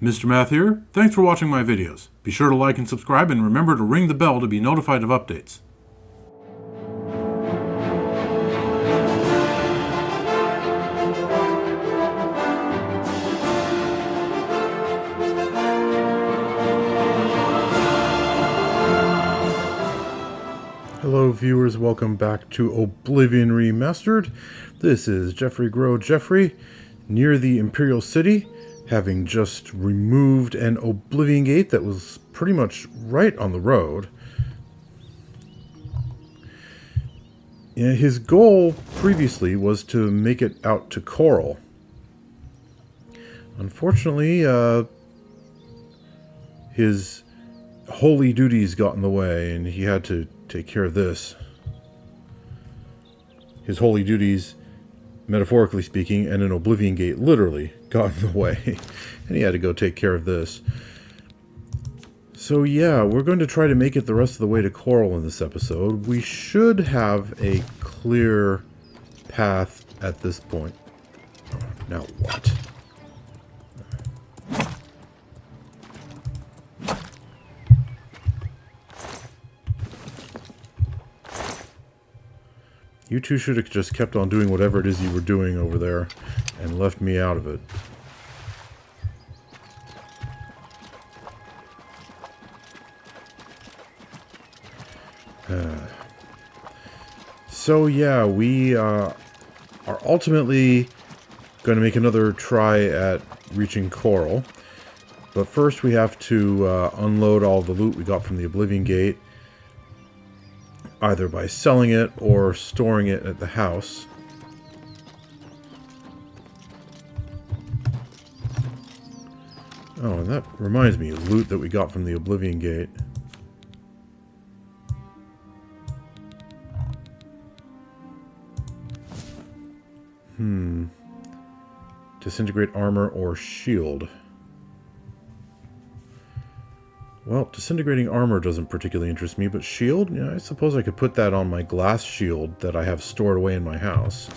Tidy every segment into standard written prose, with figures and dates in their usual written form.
Mr. Math here. Thanks for watching my videos. Be sure to like and subscribe and remember to ring the bell to be notified of updates. Hello viewers, welcome back to Oblivion Remastered. This is Geoffrey near the Imperial City, having just removed an Oblivion Gate that was pretty much right on the road. Yeah, his goal previously was to make it out to Chorrol. Unfortunately, his holy duties got in the way and he had to take care of this. His holy duties, metaphorically speaking, and an Oblivion Gate literally got in the way. And he had to go take care of this. So yeah, we're going to try to make it the rest of the way to Chorrol in this episode. We should have a clear path at this point. Now what? You two should have just kept on doing whatever it is you were doing over there and left me out of it. So yeah, we are ultimately going to make another try at reaching Chorrol. But first we have to unload all the loot we got from the Oblivion Gate, either by selling it or storing it at the house. Oh, and that reminds me, loot that we got from the Oblivion Gate. Disintegrate armor or shield. Well, disintegrating armor doesn't particularly interest me, but shield? Yeah, I suppose I could put that on my glass shield that I have stored away in my house.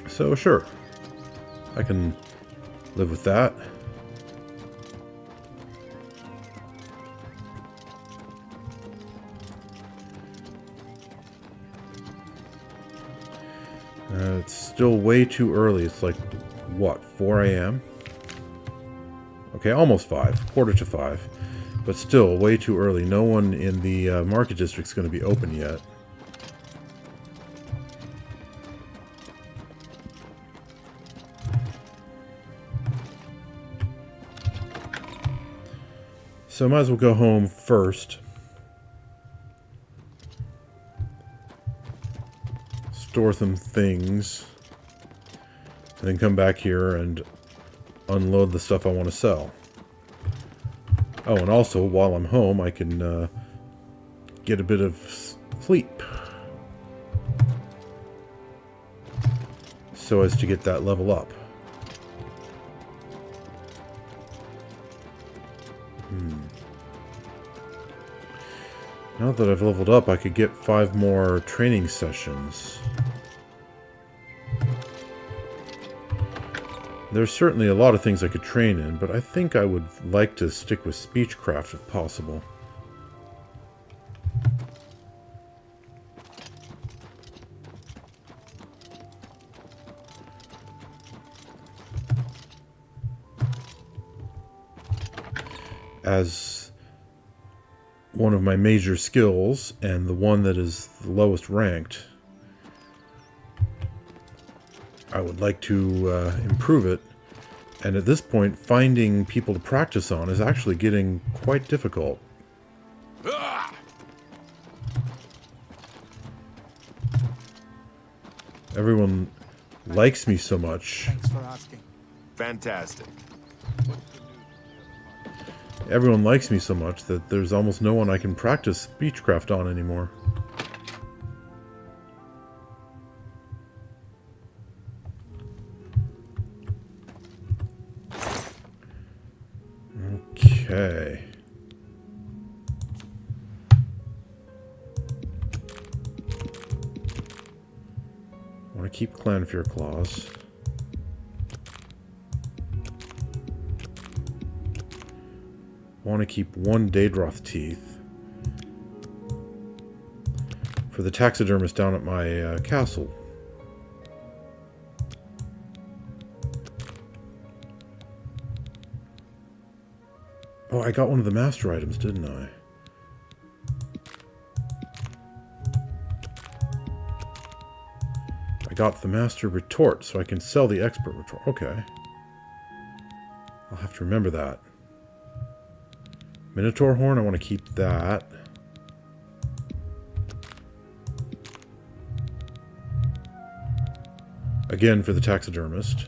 So, sure. I can live with that. It's still way too early. It's like, what, 4 a.m.? Okay, almost 5. Quarter to 5. But still, way too early. No one in the market district's going to be open yet. So I might as well go home first. Store some things. And then come back here and unload the stuff I want to sell. Oh, and also, while I'm home, I can get a bit of sleep. So as to get that level up. Now that I've leveled up, I could get 5 more training sessions. There's certainly a lot of things I could train in, but I think I would like to stick with speechcraft if possible. As one of my major skills, and the one that is the lowest ranked, I would like to improve it, and at this point finding people to practice on is actually getting quite difficult. Everyone likes me so much. Thanks for asking. Fantastic. Everyone likes me so much that there's almost no one I can practice speechcraft on anymore. Okay. I want to keep Clan Fear Claws. I want to keep 1 Daedroth teeth for the taxidermist down at my castle. Oh, I got one of the master items, didn't I? I got the master retort, so I can sell the expert retort. Okay. I'll have to remember that. Minotaur horn, I want to keep that. Again, for the taxidermist.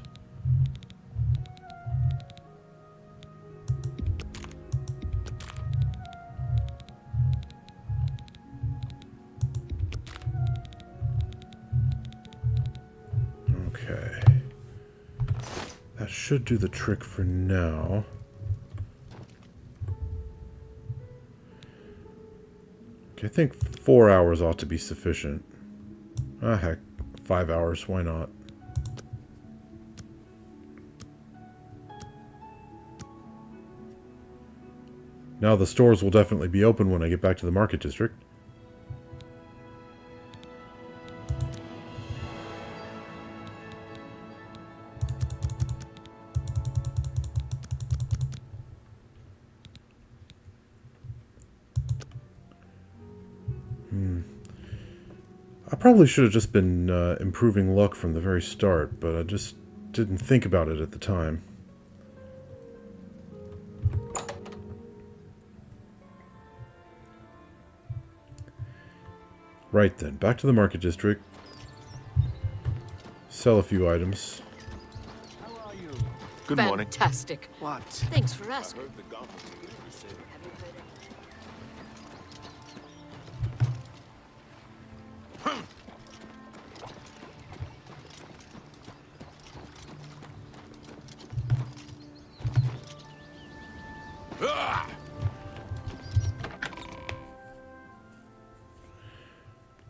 Okay. That should do the trick for now. Okay, I think 4 hours ought to be sufficient. Ah, heck. 5 hours, why not? Now the stores will definitely be open when I get back to the market district. I probably should have just been improving luck from the very start, but I just didn't think about it at the time. Right then, back to the market district. Sell a few items. How are you? Good morning. Fantastic. What? Thanks for asking.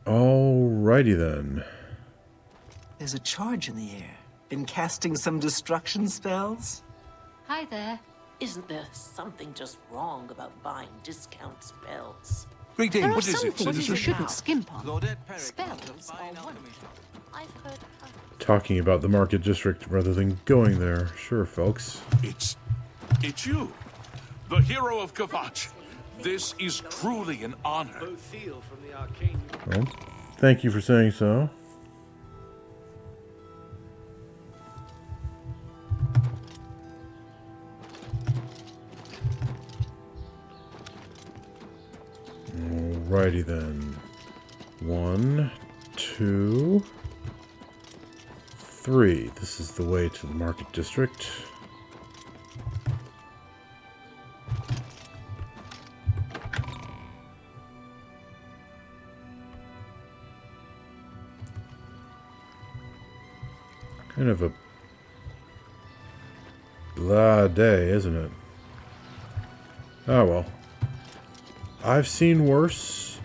Alrighty then. There's a charge in the air. Been casting some destruction spells? Hi there. Isn't there something just wrong about buying discount spells? Greetings. There are What is some it, things you citizen? shouldn't skimp on. Claudette Perrick, Spells fine are alchemy wonderful. shop. I've heard Talking about the market district rather than going there. Sure, folks. It's you, the hero of Kavach. This is truly an honor. Well, thank you for saying so. Alrighty then. 1, 2, 3. This is the way to the market district. Kind of a blah day, isn't it? Oh well. I've seen worse.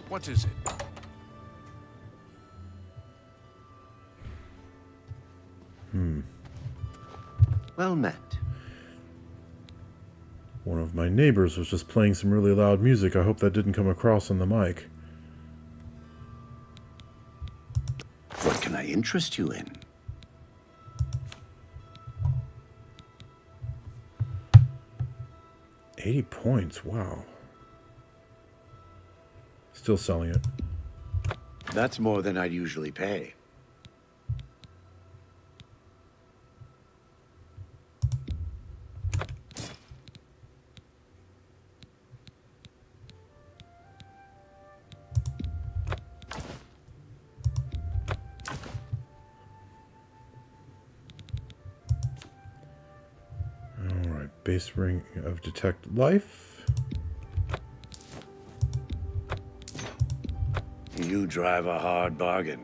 What is it? Well met. One of my neighbors was just playing some really loud music. I hope that didn't come across on the mic. What can I interest you in? £80, wow. Still selling it. That's more than I'd usually pay. Alright, base ring of detect life. You drive a hard bargain.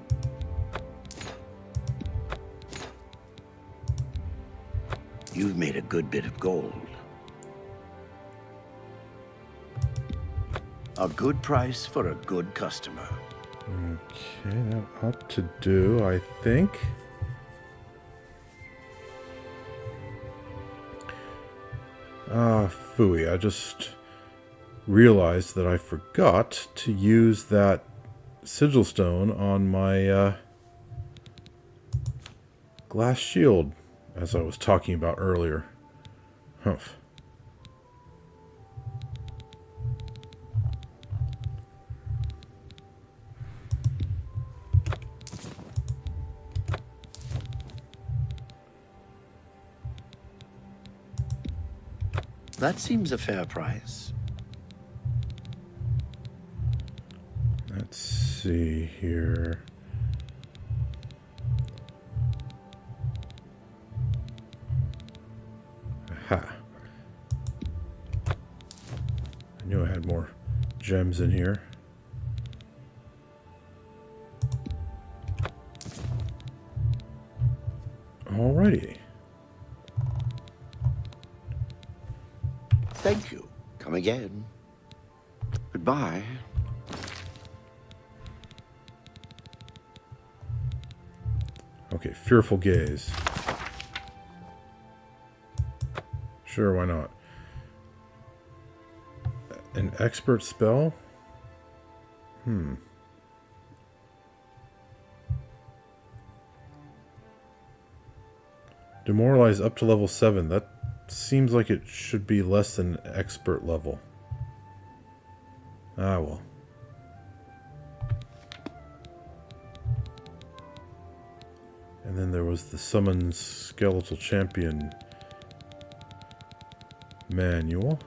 You've made a good bit of gold. A good price for a good customer. Okay, that ought to do, I think. Ah, phooey. I just realized that I forgot to use that sigil stone on my glass shield, as I was talking about earlier. Humph. That seems a fair price. Let's see here. Aha. I knew I had more gems in here. Alrighty. Thank you. Come again. Goodbye. Okay, fearful gaze. Sure, why not? An expert spell? Demoralize up to level 7. That seems like it should be less than expert level. Ah, well. And then there was the Summon Skeletal Champion manual.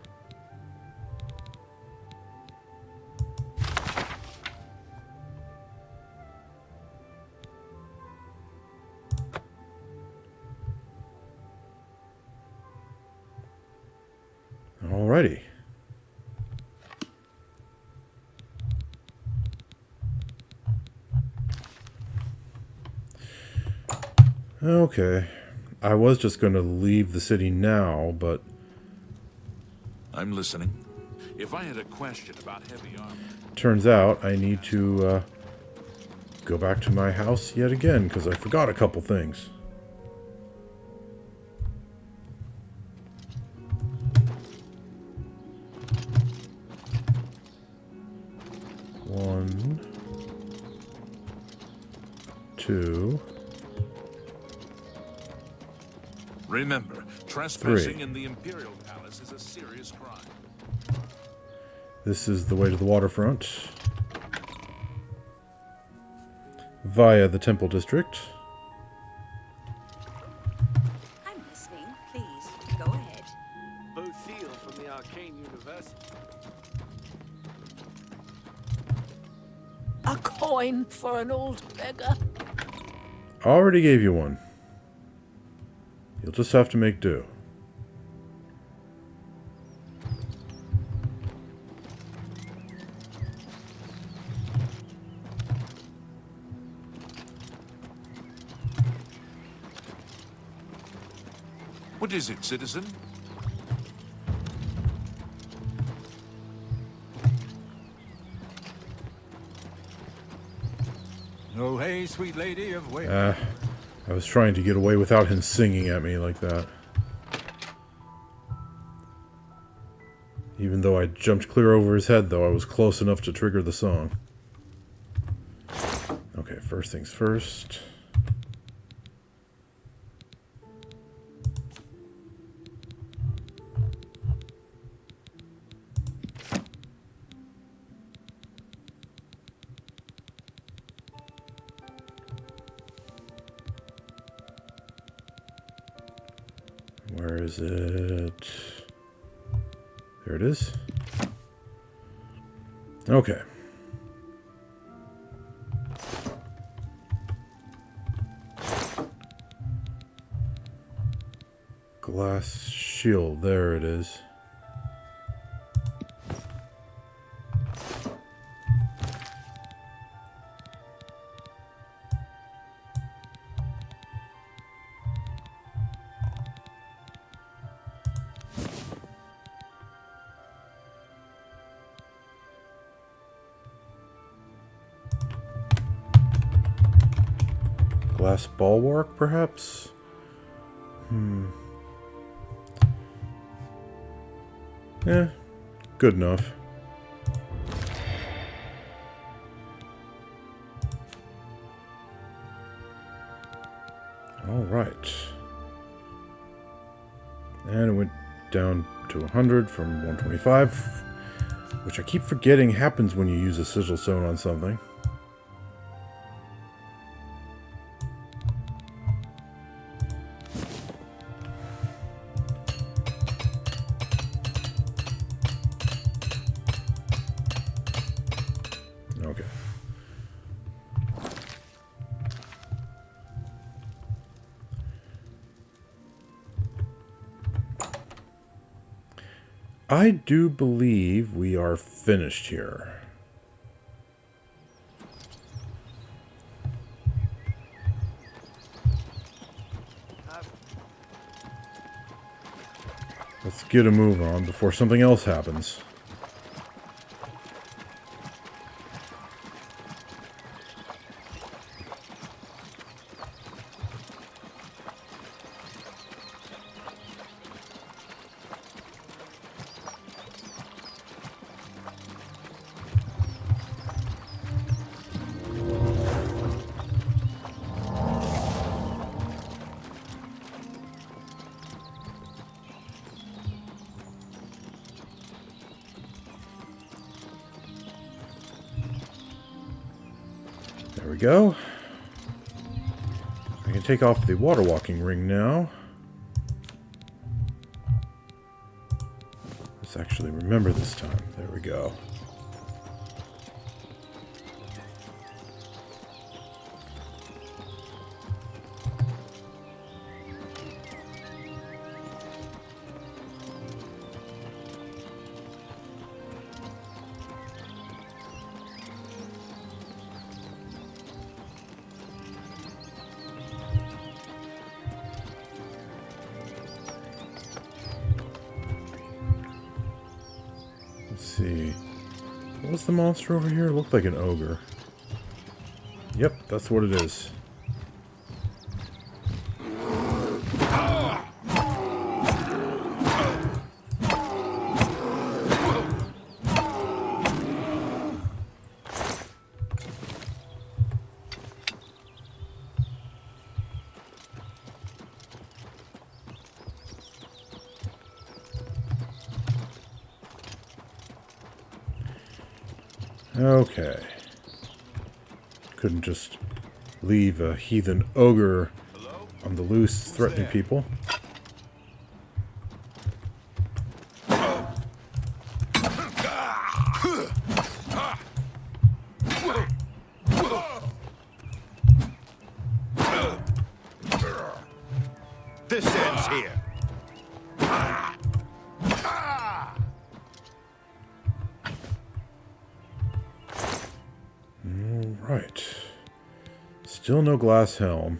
Alrighty. Okay. I was just going to leave the city now, but I'm listening. If I had a question about heavy armor... turns out I need to go back to my house yet again, because I forgot a couple things. One, two, Remember, trespassing 3. in the Imperial Palace is a serious crime. This is the way to the waterfront. Via the Temple District. I'm listening. Please, go ahead. Lucille from the Arcane University. A coin for an old beggar. Already gave you one. You'll just have to make do. What is it, citizen? Oh, hey, sweet lady of Wales. I was trying to get away without him singing at me like that. Even though I jumped clear over his head, though, I was close enough to trigger the song. Okay, first things first. Where is it? There it is. Okay. Glass shield, there it is. Glass bulwark, perhaps? Good enough. Alright. And it went down to 100 from 125, which I keep forgetting happens when you use a sigil stone on something. Okay. I do believe we are finished here. Let's get a move on before something else happens. There we go. I can take off the water walking ring now. Let's actually remember this time. There we go. See. What was the monster over here? It looked like an ogre. Yep, that's what it is. Okay. Couldn't just leave a heathen ogre on the loose, threatening people. This ends here. Right. Still no glass helm.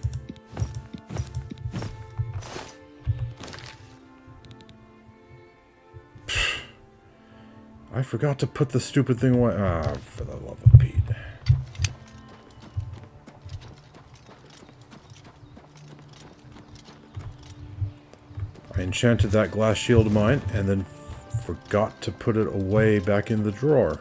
Pfft. I forgot to put the stupid thing away. Ah, for the love of Pete. I enchanted that glass shield of mine and then forgot to put it away back in the drawer.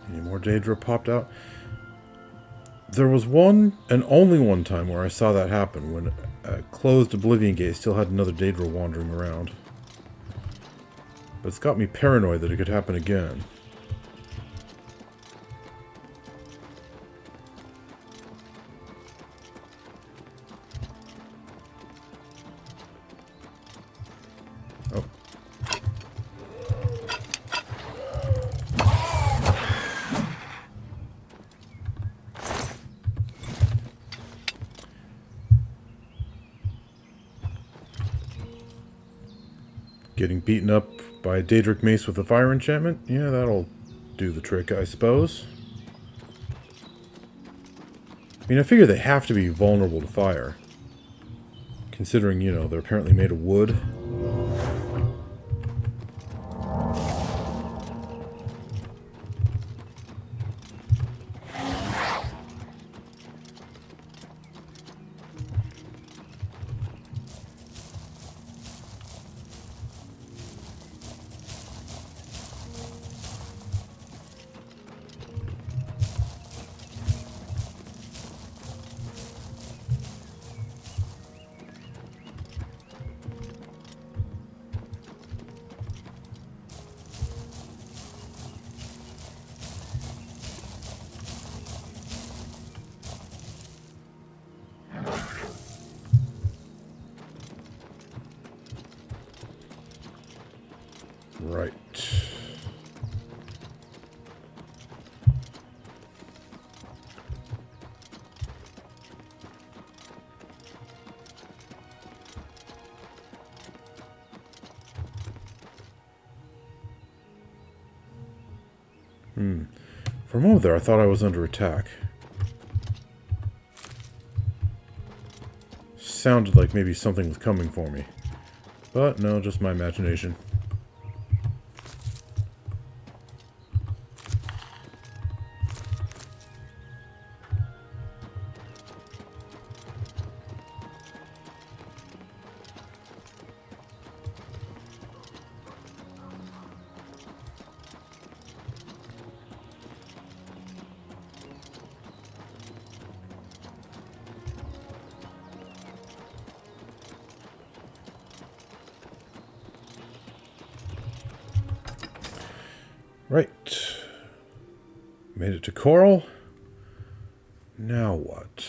Any more Daedra popped out? There was one and only one time where I saw that happen, when a closed Oblivion Gate still had another Daedra wandering around. But it's got me paranoid that it could happen again. Oh. Getting beaten up by a Daedric mace with a fire enchantment? Yeah, that'll do the trick, I suppose. I mean, I figure they have to be vulnerable to fire. Considering, you know, they're apparently made of wood. Right. For a moment there, I thought I was under attack. Sounded like maybe something was coming for me. But no, just my imagination. Right. Made it to Chorrol. Now what?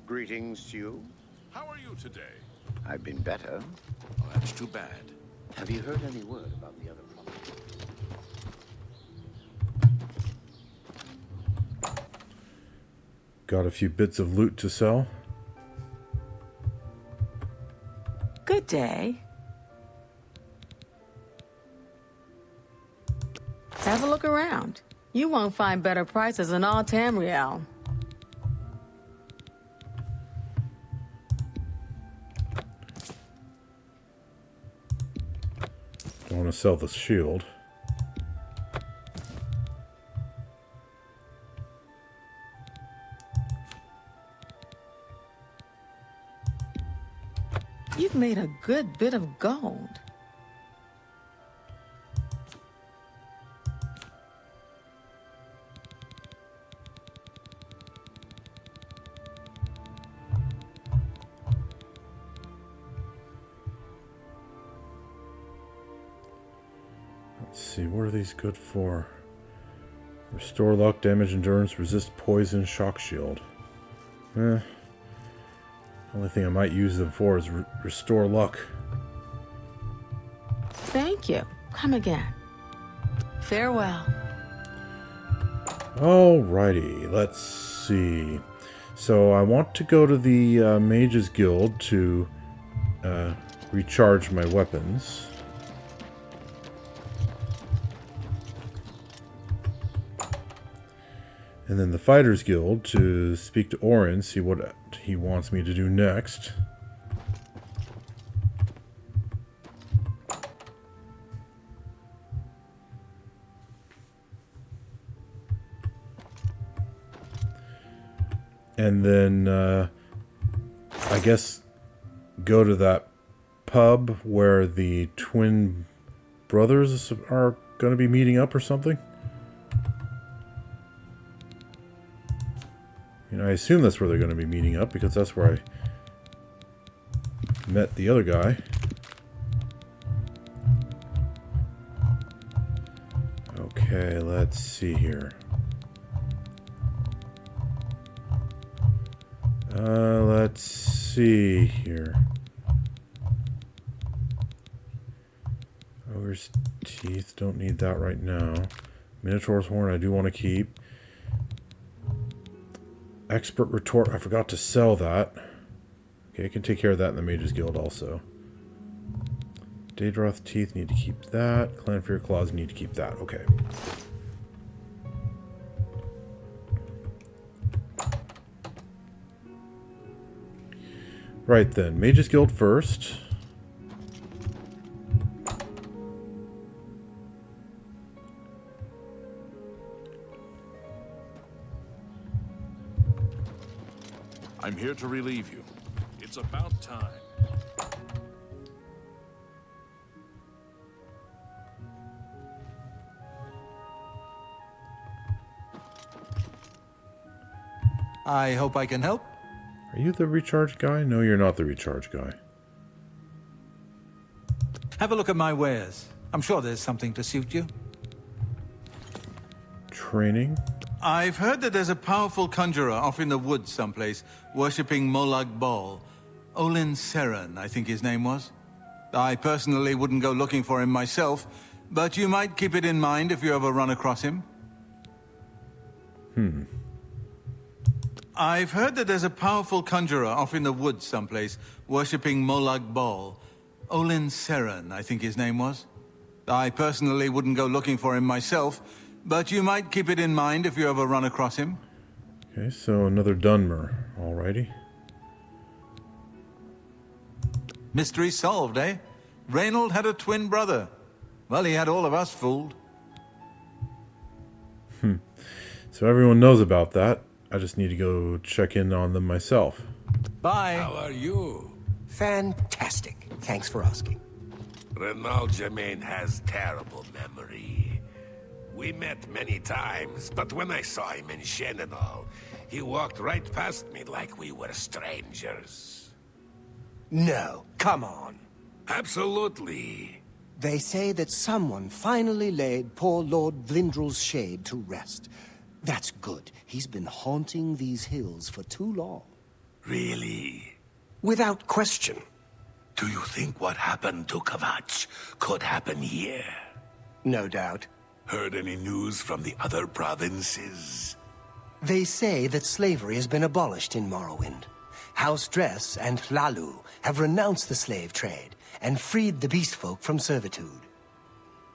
Greetings to you. How are you today? I've been better. Oh, that's too bad. Have you heard any word about the other property? Got a few bits of loot to sell. Good day. Have a look around. You won't find better prices in all Tamriel. Don't want to sell the shield. You've made a good bit of gold. Let's see, what are these good for? Restore luck, damage, endurance, resist poison, shock shield. The only thing I might use them for is restore luck. Thank you. Come again. Farewell. Alrighty, let's see. So I want to go to the Mages Guild to recharge my weapons. And then the Fighters Guild to speak to Orin, see what he wants me to do next. And then, I guess, go to that pub where the twin brothers are going to be meeting up or something. I assume that's where they're going to be meeting up, because that's where I met the other guy. Okay, let's see here. Let's see here. Ogre's teeth, don't need that right now. Minotaur's horn I do want to keep. Expert retort, I forgot to sell that. Okay, I can take care of that in the Mages Guild also. Daedroth teeth, need to keep that. Clanfear claws, need to keep that. Okay. Right then, Mages Guild first. I'm here to relieve you. It's about time. I hope I can help. Are you the recharge guy? No, you're not the recharge guy. Have a look at my wares. I'm sure there's something to suit you. Training? I've heard that there's a powerful conjurer off in the woods someplace, worshipping Molag Bal. Olin Seren, I think his name was. I personally wouldn't go looking for him myself, but you might keep it in mind if you ever run across him. I've heard that there's a powerful conjurer off in the woods someplace, worshipping Molag Bal. Olin Seren, I think his name was. I personally wouldn't go looking for him myself, but you might keep it in mind if you ever run across him. Okay, so another Dunmer. Alrighty. Mystery solved, eh? Reynold had a twin brother. Well, he had all of us fooled. So everyone knows about that. I just need to go check in on them myself. Bye. How are you? Fantastic. Thanks for asking. Renaud Jermane has terrible memory. We met many times, but when I saw him in Shenanal, he walked right past me like we were strangers. No, come on. Absolutely. They say that someone finally laid poor Lord Vlindrel's shade to rest. That's good. He's been haunting these hills for too long. Really? Without question. Do you think what happened to Kvatch could happen here? No doubt. Heard any news from the other provinces? They say that slavery has been abolished in Morrowind. House Dress and Hlalu have renounced the slave trade and freed the beast folk from servitude.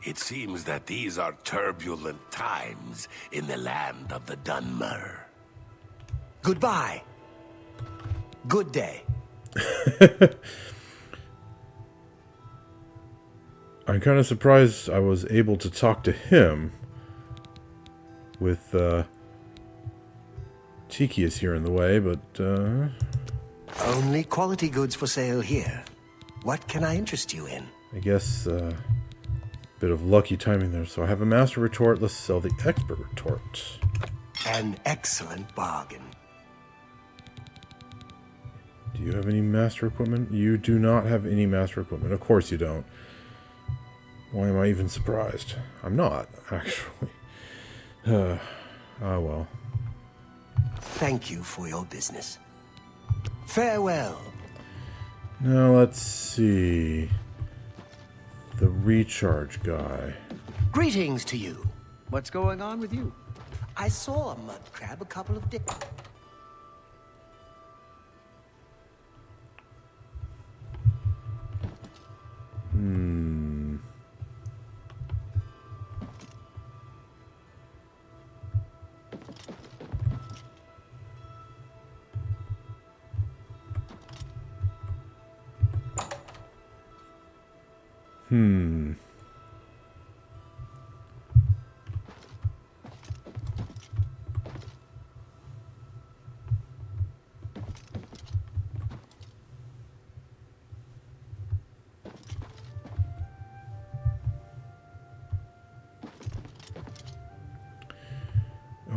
It seems that these are turbulent times in the land of the Dunmer. Goodbye. Good day. I'm kind of surprised I was able to talk to him with Tikius here in the way, but Only quality goods for sale here. What can I interest you in? I guess bit of lucky timing there. So I have a master retort. Let's sell the expert retort. An excellent bargain. Do you have any master equipment? You do not have any master equipment. Of course you don't. Why am I even surprised? I'm not, actually. Oh well. Thank you for your business. Farewell. Now let's see. The recharge guy. Greetings to you. What's going on with you? I saw a mud crab a couple of days.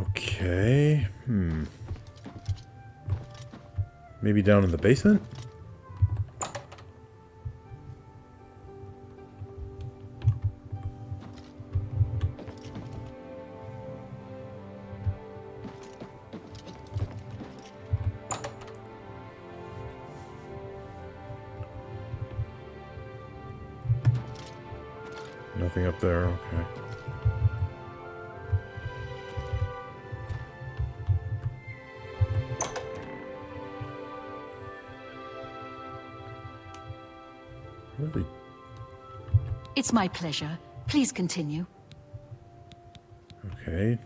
Okay. Maybe down in the basement? Nothing up there, okay. Really? It's my pleasure. Please continue. Okay.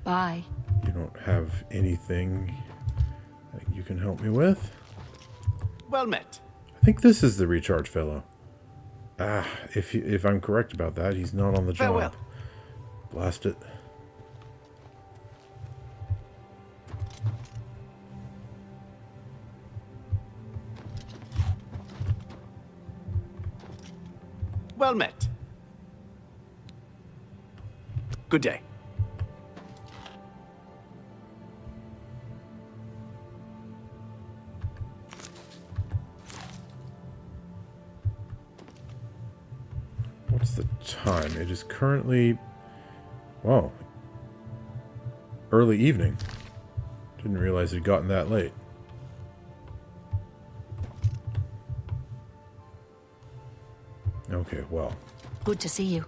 Bye. You don't have anything that you can help me with? Well met. I think this is the recharge fellow. Ah, if I'm correct about that, he's not on the job. Farewell. Blast it. Well met. Good day. What's the time? It is currently... Wow. Early evening. Didn't realize it had gotten that late. Okay, well. Good to see you.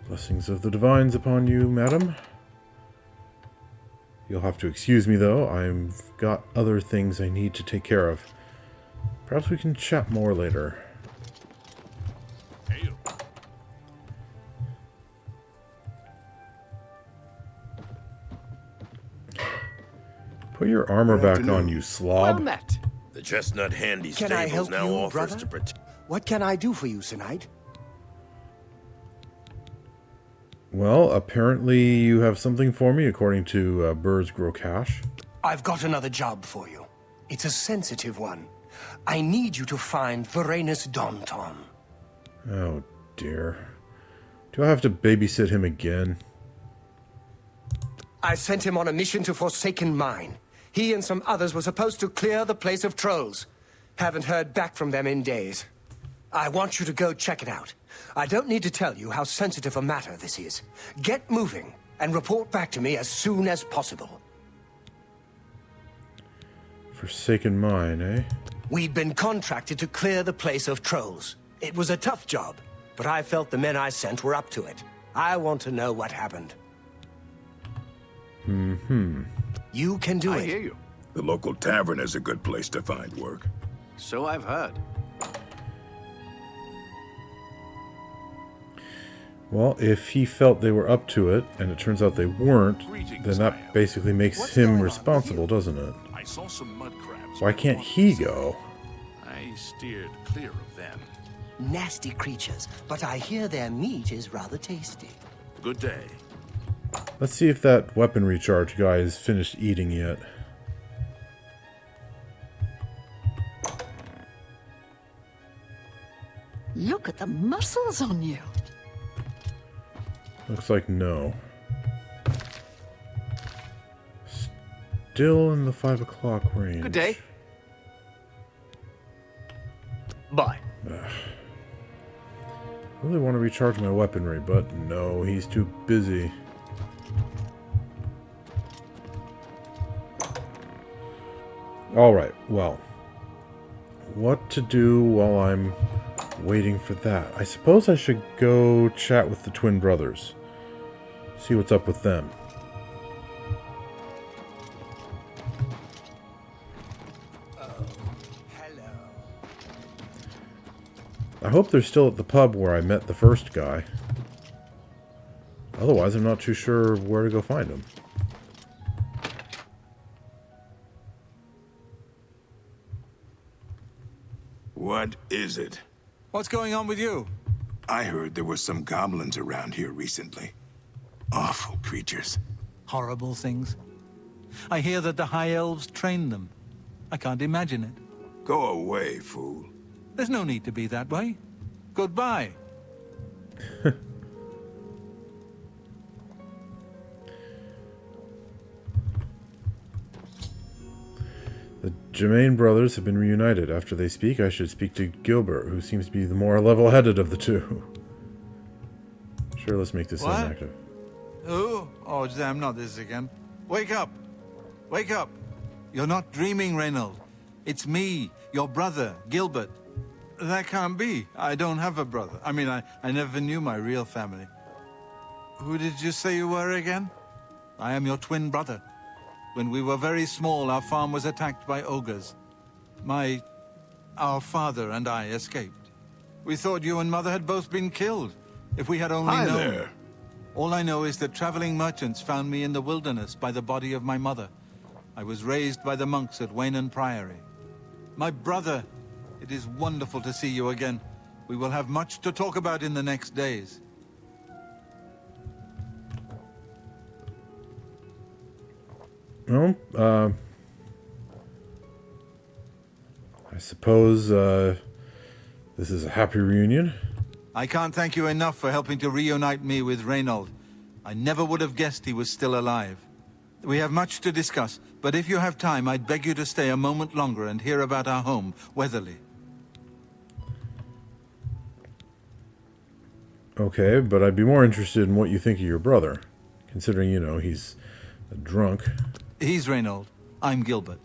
Blessings of the divines upon you, madam. You'll have to excuse me, though. I've got other things I need to take care of. Perhaps we can chat more later. Hail. Put your armor back on, you slob. Well met. The chestnut handy Can I stables help now you, offers brother? to protect. What can I do for you, Sir Knight? Well, apparently you have something for me, according to Birds Grow Cash. I've got another job for you. It's a sensitive one. I need you to find Varanus Daunton. Oh, dear. Do I have to babysit him again? I sent him on a mission to Forsaken Mine. He and some others were supposed to clear the place of trolls. Haven't heard back from them in days. I want you to go check it out. I don't need to tell you how sensitive a matter this is. Get moving and report back to me as soon as possible. Forsaken Mine, eh? We'd been contracted to clear the place of trolls. It was a tough job, but I felt the men I sent were up to it. I want to know what happened. You can do it. I hear you. The local tavern is a good place to find work. So I've heard. Well, if he felt they were up to it, and it turns out they weren't, then that basically makes him responsible, doesn't it? I saw some mud crabs. Why can't he go? I steered clear of them. Nasty creatures, but I hear their meat is rather tasty. Good day. Let's see if that weapon recharge guy is finished eating yet. Look at the muscles on you. Looks like no. Still in the 5 o'clock range. Good day. Bye. I really want to recharge my weaponry, but no, he's too busy. Alright, well. What to do while I'm waiting for that? I suppose I should go chat with the twin brothers. See what's up with them. I hope they're still at the pub where I met the first guy. Otherwise, I'm not too sure where to go find them. What is it? What's going on with you? I heard there were some goblins around here recently. Awful creatures. Horrible things. I hear that the High Elves train them. I can't imagine it. Go away, fool. There's no need to be that way. Goodbye. The Jermane brothers have been reunited. After they speak, I should speak to Gilbert, who seems to be the more level-headed of the two. Sure, let's make this inactive. Who? Oh, damn, not this again. Wake up! Wake up! You're not dreaming, Reynold. It's me, your brother, Gilbert. That can't be. I don't have a brother. I mean, I never knew my real family. Who did you say you were again? I am your twin brother. When we were very small, our farm was attacked by ogres. Our father and I escaped. We thought you and Mother had both been killed. If we had only known. Hi there. All I know is that traveling merchants found me in the wilderness by the body of my mother. I was raised by the monks at Waynon Priory. My brother, it is wonderful to see you again. We will have much to talk about in the next days. Well, I suppose, this is a happy reunion. I can't thank you enough for helping to reunite me with Reynold. I never would have guessed he was still alive. We have much to discuss, but if you have time, I'd beg you to stay a moment longer and hear about our home, Weatherleah. Okay, but I'd be more interested in what you think of your brother, considering, you know, he's a drunk. He's Reynold. I'm Gilbert.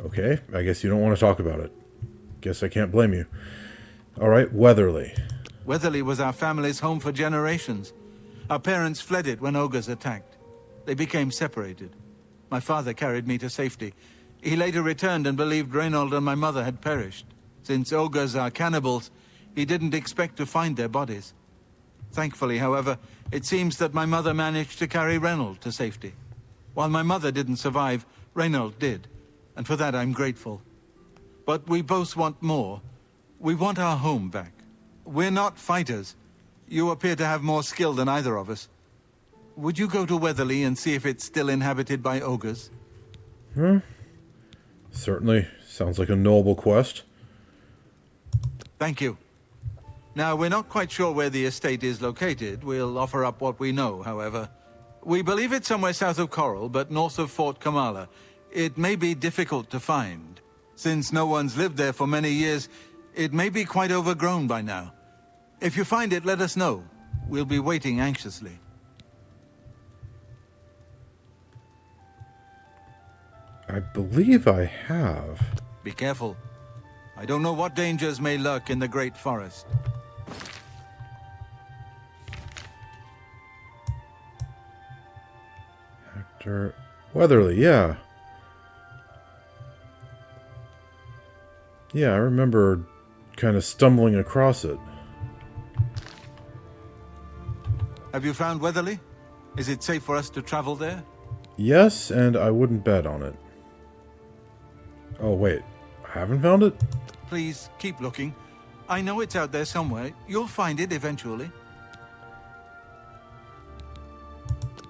Okay, I guess you don't want to talk about it. Guess I can't blame you. Alright, Weatherleah. Weatherleah was our family's home for generations. Our parents fled it when Ogres attacked. They became separated. My father carried me to safety. He later returned and believed Reynold and my mother had perished. Since Ogres are cannibals, he didn't expect to find their bodies. Thankfully, however, it seems that my mother managed to carry Reynold to safety. While my mother didn't survive, Reynold did, and for that I'm grateful. But we both want more. We want our home back. We're not fighters. You appear to have more skill than either of us. Would you go to Weatherleah and see if it's still inhabited by Ogres? Certainly. Sounds like a noble quest. Thank you. Now, we're not quite sure where the estate is located. We'll offer up what we know, however. We believe it's somewhere south of Chorrol, but north of Fort Kamala. It may be difficult to find. Since no one's lived there for many years, it may be quite overgrown by now. If you find it, let us know. We'll be waiting anxiously. I believe I have. Be careful. I don't know what dangers may lurk in the Great Forest. Hector... Weatherleah, yeah. Yeah, I remember kind of stumbling across it. Have you found Weatherleah? Is it safe for us to travel there? Yes, and I wouldn't bet on it. Oh, wait. I haven't found it? Please, keep looking. I know it's out there somewhere. You'll find it eventually.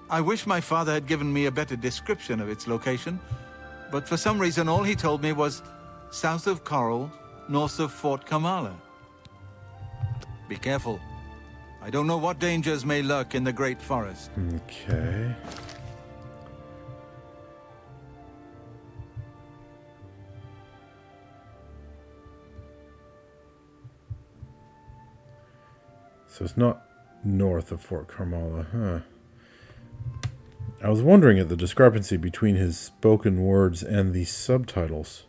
I wish my father had given me a better description of its location, but for some reason all he told me was south of Chorrol, north of Fort Kamala. Be careful. I don't know what dangers may lurk in the Great Forest. Okay. So it's not north of Fort Kamala, huh? I was wondering at the discrepancy between his spoken words and the subtitles.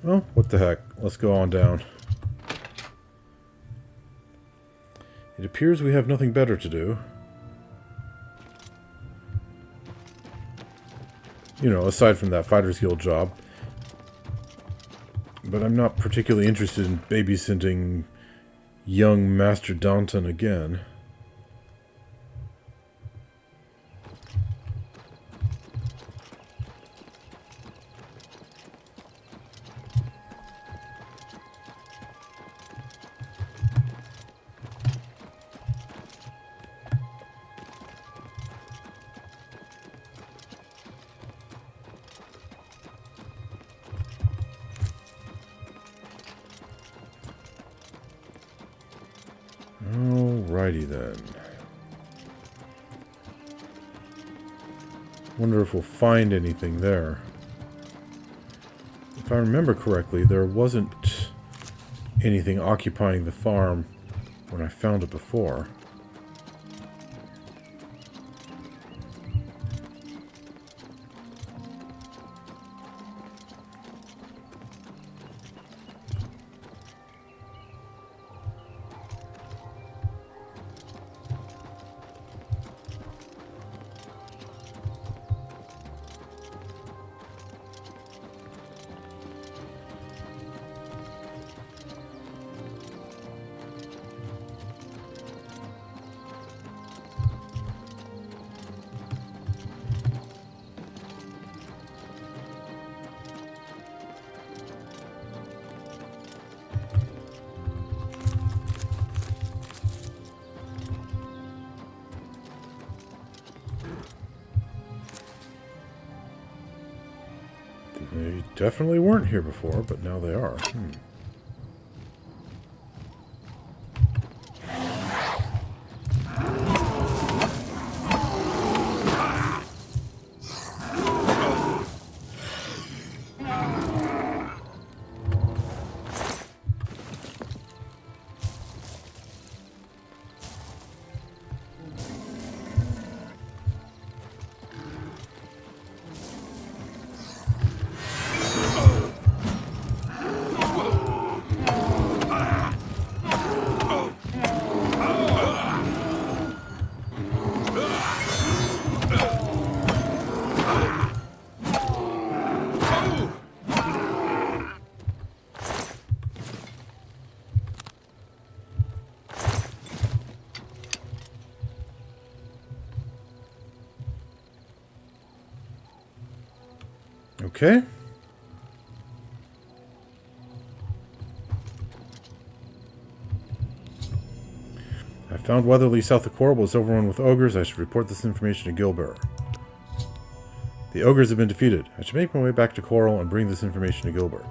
Well, what the heck. Let's go on down. It appears we have nothing better to do. You know, aside from that Fighter's Guild job. But I'm not particularly interested in babysitting young Master Danton again. Alrighty then. Wonder if we'll find anything there. If I remember correctly, there wasn't anything occupying the farm when I found it before. They definitely weren't here before, but now they are. Okay. I found Weatherleah south of Chorrol is overrun with ogres. I should report this information to Guilbert. The ogres have been defeated. I should make my way back to Chorrol and bring this information to Guilbert.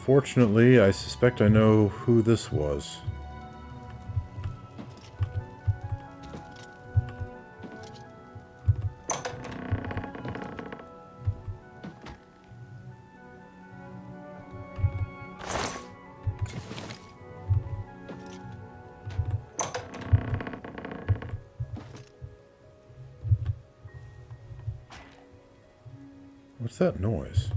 Unfortunately, I suspect I know who this was. What's that noise?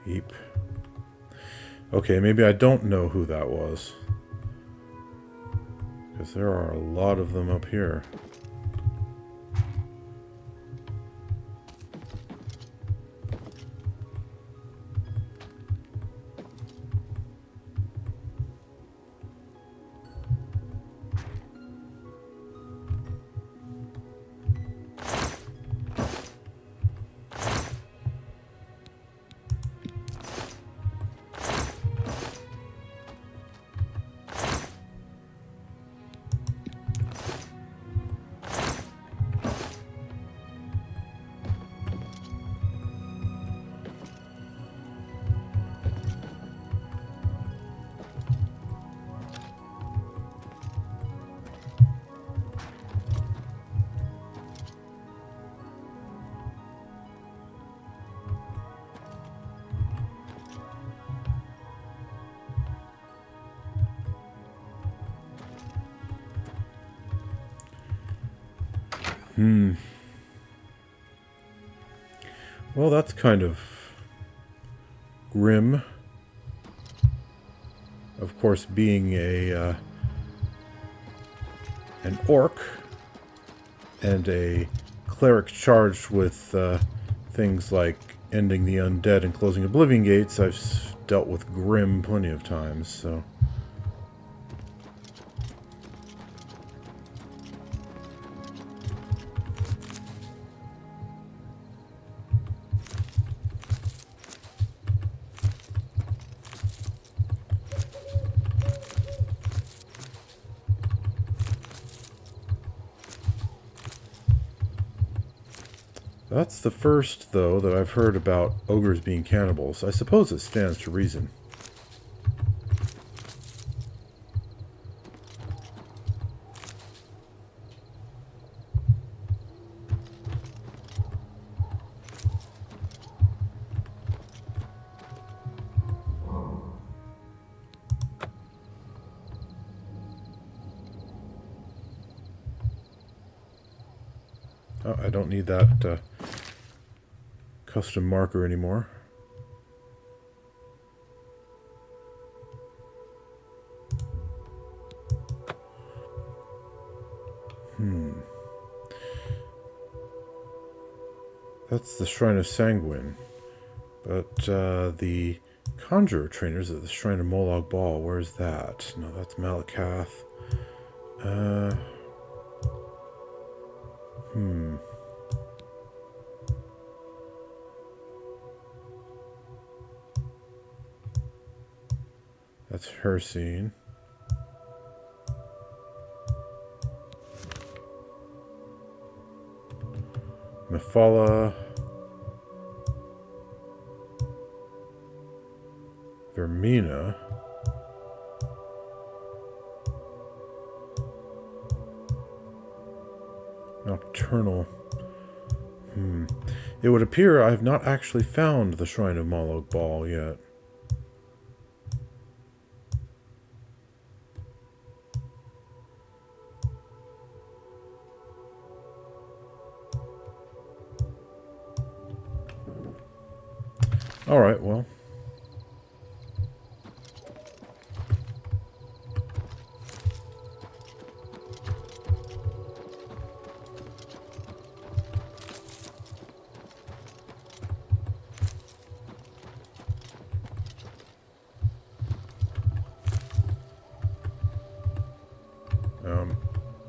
Heap. Okay, maybe I don't know who that was. Because there are a lot of them up here. Well, that's kind of grim. Of course, being an orc and a cleric charged with things like ending the undead and closing Oblivion Gates, I've dealt with grim plenty of times, so... That's the first, though, that I've heard about ogres being cannibals. I suppose it stands to reason. Oh, I don't need that custom marker anymore. That's the Shrine of Sanguine. But the Conjurer trainers at the Shrine of Molag Bal, where's that? No, that's Malakath. That's her scene. Mephala. Vermina. Nocturnal. It would appear I have not actually found the Shrine of Molag Bal yet. Alright, well.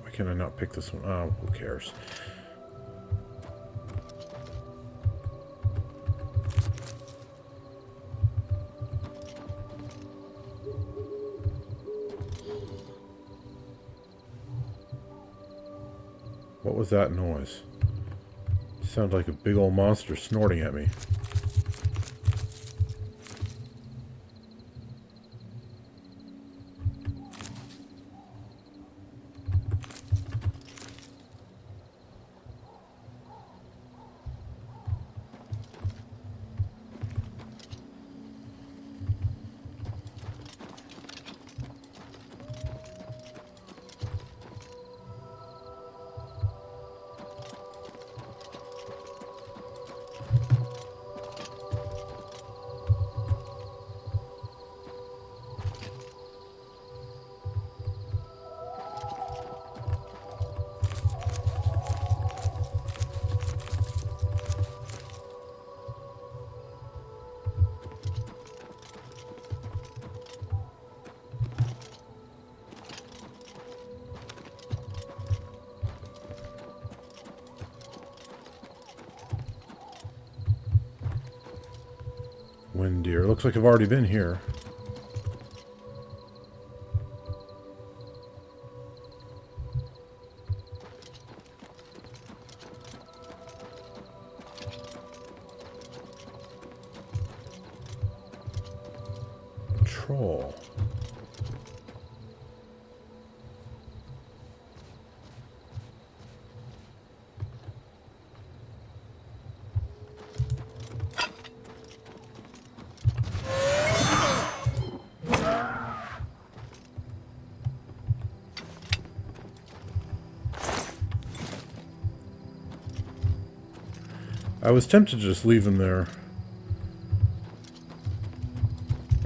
Why can I not pick this one? Oh, who cares? What was that noise? Sounds like a big old monster snorting at me. Wind deer. Looks like I've already been here. Troll. I was tempted to just leave them there.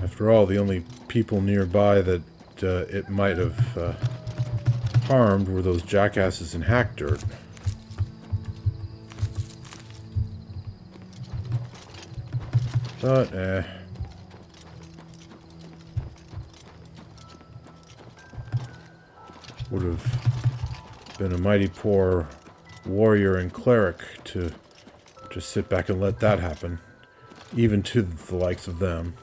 After all, the only people nearby that it might have harmed were those jackasses in hack dirt. But, would have been a mighty poor warrior and cleric to just sit back and let that happen, even to the likes of them.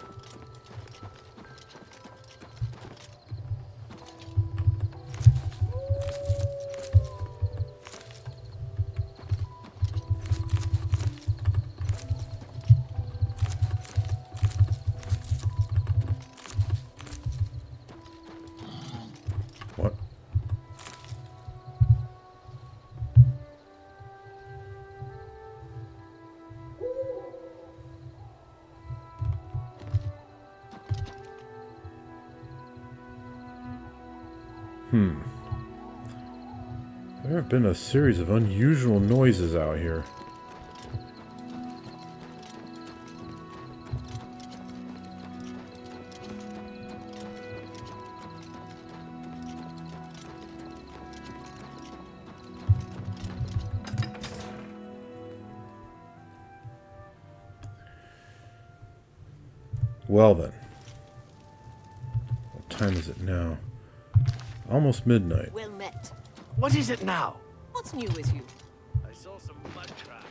What? There have been a series of unusual noises out here. Well then. What time is it now? Almost midnight. Well met. What is it now? What's new with you? I saw some mud crabs.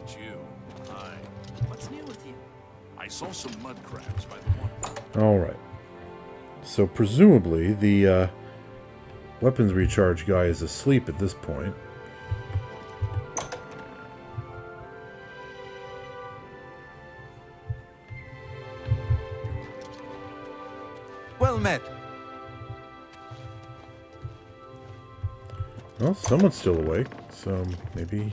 It's you. Hi. What's new with you? I saw some mud crabs by the water. Alright. So presumably the weapons recharge guy is asleep at this point. Well met. Well, someone's still awake, so maybe...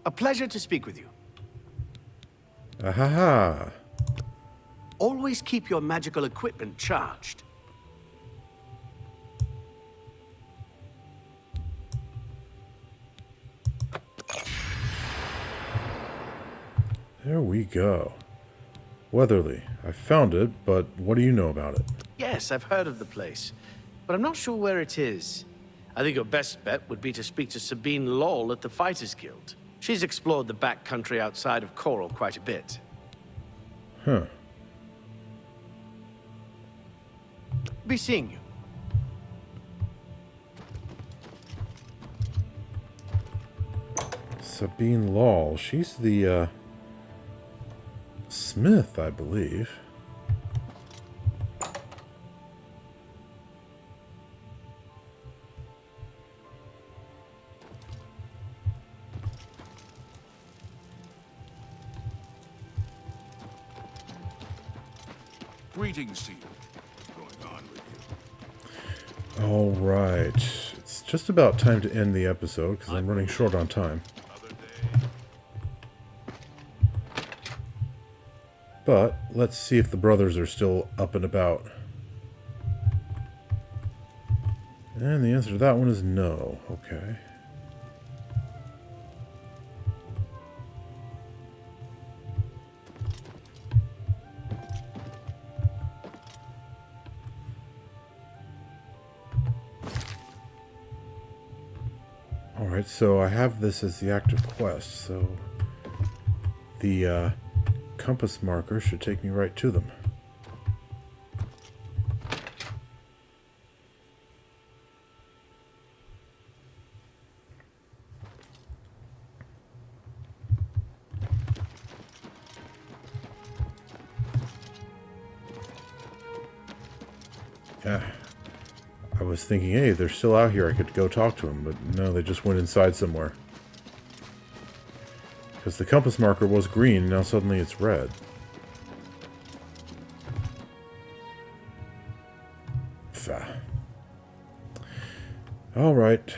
A pleasure to speak with you. Ahaha! Always keep your magical equipment charged. There we go. Weatherleah. I found it, but what do you know about it? Yes, I've heard of the place, but I'm not sure where it is. I think your best bet would be to speak to Sabine Lowell at the Fighters Guild. She's explored the back country outside of Chorrol quite a bit. Huh. Be seeing you. Sabine Lowell. She's the, smith, I believe. Greetings to you. Going on with you? All right. It's just about time to end the episode because I'm running short on time. But let's see if the brothers are still up and about. And the answer to that one is no. Okay. Alright, so I have this as the active quest, so the compass marker should take me right to them. Yeah. I was thinking, hey, they're still out here. I could go talk to them, but no, they just went inside somewhere. Because the compass marker was green, now suddenly it's red. Alright.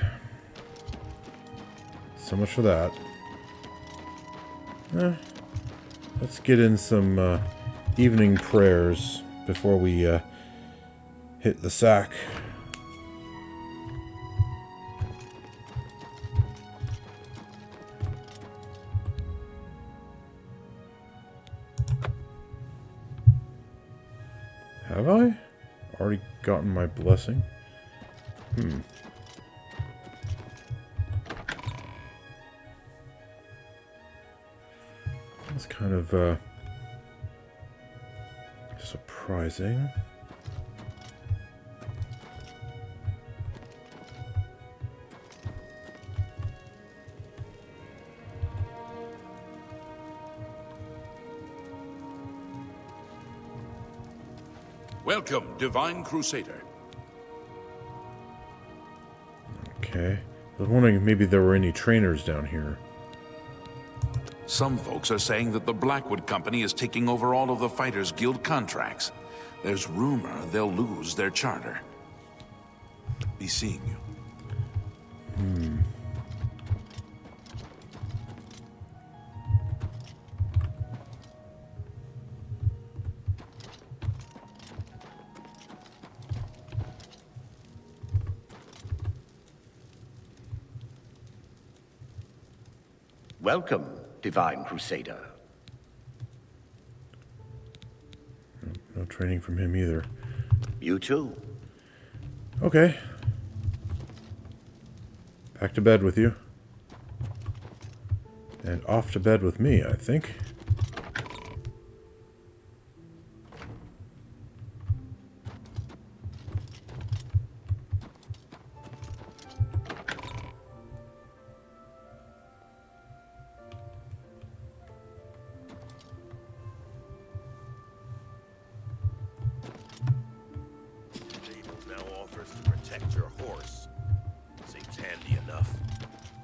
So much for that. Let's get in some evening prayers before we hit the sack. Have I already gotten my blessing? That's kind of surprising. Welcome, Divine Crusader. Okay. I was wondering if maybe there were any trainers down here. Some folks are saying that the Blackwood Company is taking over all of the Fighters Guild contracts. There's rumor they'll lose their charter. Be seeing you. Welcome, Divine Crusader. No training from him either. You too. Okay. Back to bed with you. And off to bed with me, I think.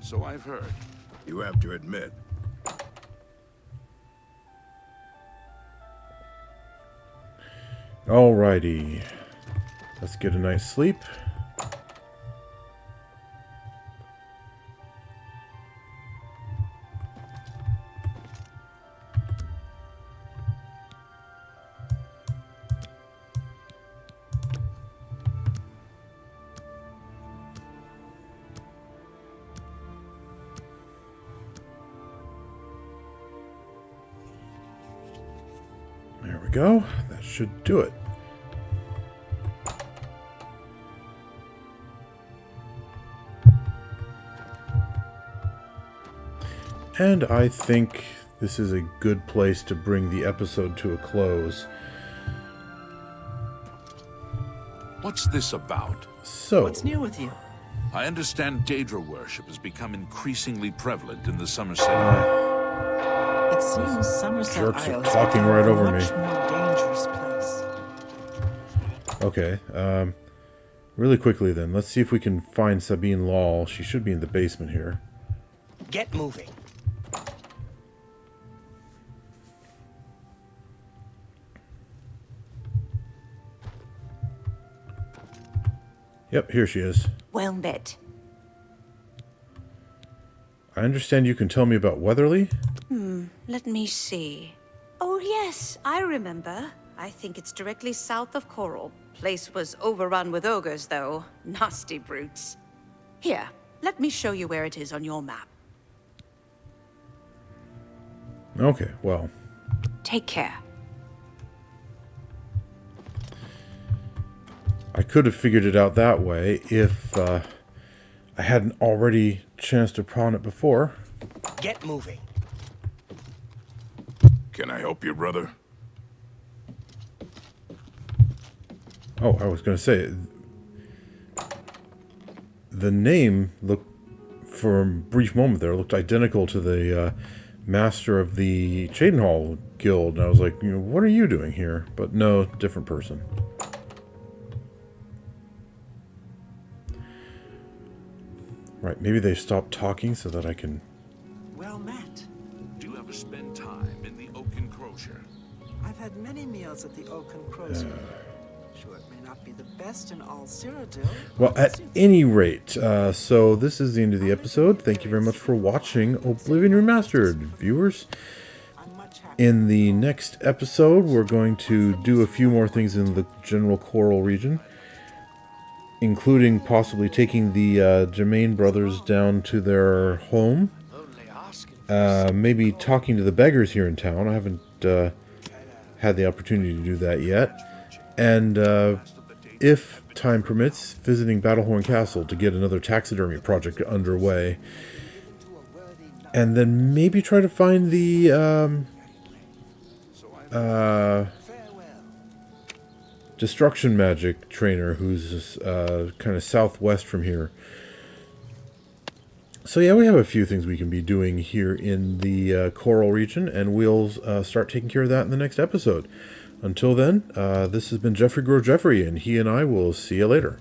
So I've heard. You have to admit. Alrighty. Let's get a nice sleep. go. That should do it. And I think this is a good place to bring the episode to a close. What's this about? So, what's new with you? I understand Daedra worship has become increasingly prevalent in the Somerset Isle. It seems Somerset jerks Isle are has talking become right a over me. much more dangerous place. Okay, really quickly then, let's see if we can find Sabine Law. She should be in the basement here. Get moving. Yep, here she is. Well met. I understand you can tell me about Weatherleah? Let me see. Oh, yes, I remember. I think it's directly south of Chorrol. Place was overrun with ogres, though. Nasty brutes. Here, let me show you where it is on your map. Okay, well. Take care. I could have figured it out that way if I hadn't already chanced upon it before. Get moving. Can I help you, brother? Oh, I was going to say, the name looked, for a brief moment there, looked identical to the master of the Cheydinhal Guild. And I was like, what are you doing here? But no, different person. Right, maybe they stopped talking so that I can... Well met. Do you ever spend time in the Oaken Crosier? I've had many meals at the Oaken Crosier. Sure, it may not be the best in all Cyrodiil. Well, at any rate, so this is the end of the episode. Thank you very much for watching Oblivion Remastered, viewers. In the next episode, we're going to do a few more things in the general Chorrol region, including possibly taking the Jermane brothers down to their home. Maybe talking to the beggars here in town. I haven't had the opportunity to do that yet. And if time permits, visiting Battlehorn Castle to get another taxidermy project underway. And then maybe try to find the destruction magic trainer who's kind of southwest from here. So yeah, we have a few things we can be doing here in the Chorrol region, and we'll start taking care of that in the next episode. Until then, this has been Geoffrey Geoffrey, and he and I will see you later.